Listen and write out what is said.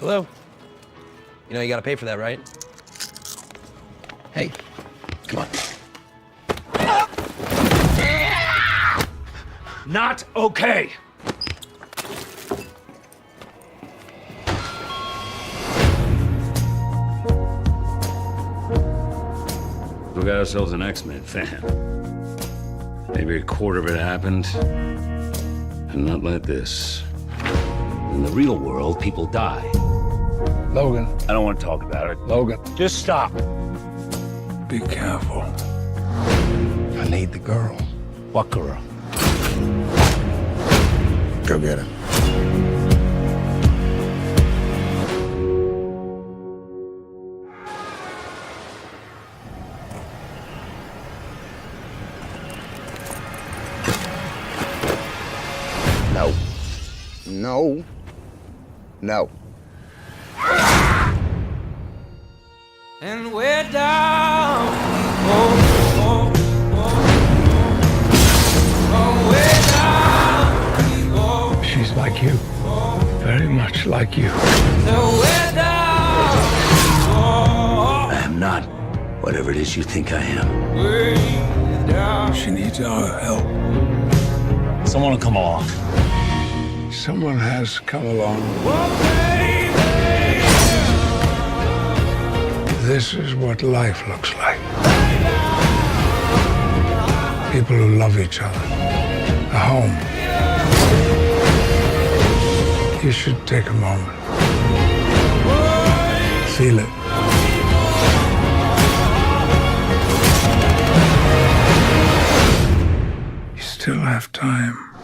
Hello? You know you gotta pay for that, right? Hey, come on. Not okay. We got ourselves an X-Men fan. Maybe a quarter of it happened, and not like this. In the real world, people die. Logan. I don't want to talk about it. Logan. Just stop. Be careful. I need the girl. What girl? Go get her. No. No. No. And we're down, way down, She's like you. Very much like you. so we're down, I am not whatever it is you think I am. way down. She needs our help. Someone will come along. Someone has come along. Oh, baby. This is what life looks like. People who love each other. A home. You should take a moment. Feel it. You still have time.